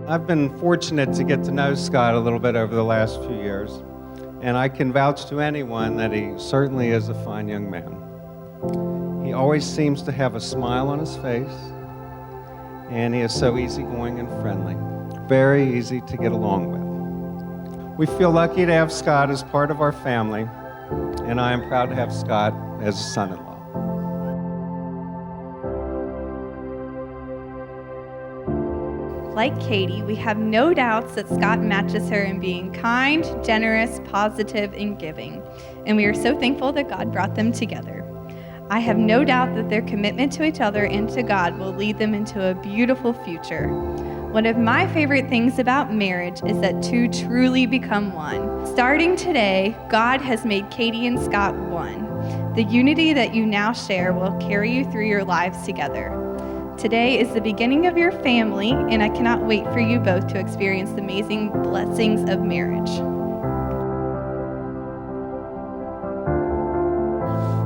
I've been fortunate to get to know Scott a little bit over the last few years, and I can vouch to anyone that he certainly is a fine young man. He always seems to have a smile on his face, and he is so easygoing and friendly, very easy to get along with. We feel lucky to have Scott as part of our family, and I am proud to have Scott as a son-in-law. Like Katie, we have no doubts that Scott matches her in being kind, generous, positive, and giving. And we are so thankful that God brought them together. I have no doubt that their commitment to each other and to God will lead them into a beautiful future. One of my favorite things about marriage is that two truly become one. Starting today, God has made Katie and Scott one. The unity that you now share will carry you through your lives together. Today is the beginning of your family, and I cannot wait for you both to experience the amazing blessings of marriage.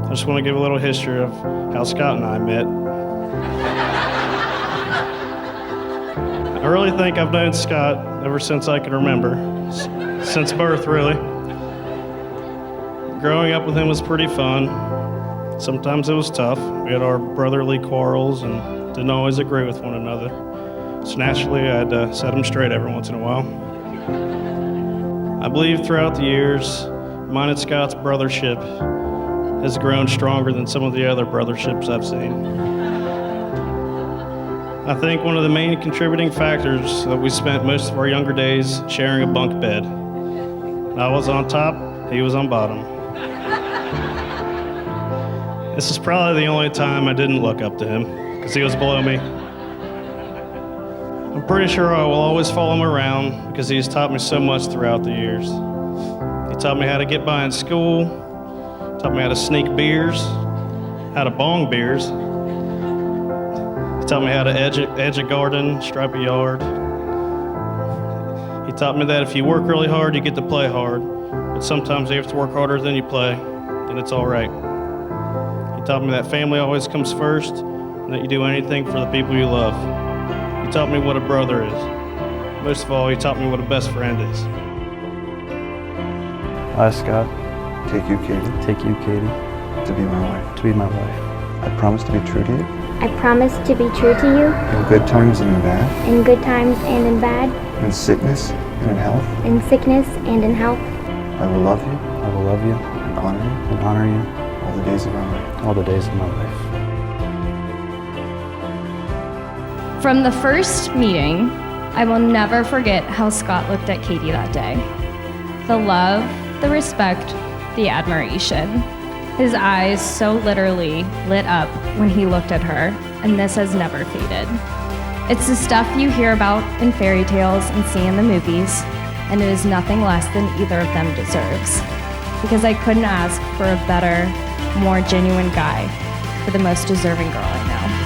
I just want to give a little history of how Scott and I met. I really think I've known Scott ever since I can remember, since birth, really. Growing up with him was pretty fun. Sometimes it was tough. We had our brotherly quarrels and didn't always agree with one another. So naturally, I had to set him straight every once in a while. I believe throughout the years, mine and Scott's brothership has grown stronger than some of the other brotherships I've seen. I think one of the main contributing factors that we spent most of our younger days sharing a bunk bed. I was on top, he was on bottom. This is probably the only time I didn't look up to him, because he was below me. I'm pretty sure I will always follow him around because he's taught me so much throughout the years. He taught me how to get by in school, taught me how to sneak beers, how to bong beers. He taught me how to edge a garden, stripe a yard. He taught me that if you work really hard, you get to play hard. But sometimes you have to work harder than you play, and it's all right. He taught me that family always comes first, and that you do anything for the people you love. He taught me what a brother is. Most of all, he taught me what a best friend is. I, Scott, take you, Katie, to be my wife. I promise to be true to you, I promise to be true to you in good times and in bad, in good times and in bad, in sickness and in health. in sickness and in health. I will love you and honor you honor you all the days of our life. all the days of my life. From the first meeting, I will never forget how Scott looked at Katie that day. The love, the respect, the admiration. His eyes so literally lit up when he looked at her, and this has never faded. It's the stuff you hear about in fairy tales and see in the movies, and it is nothing less than either of them deserves. Because I couldn't ask for a better, more genuine guy for the most deserving girl I know.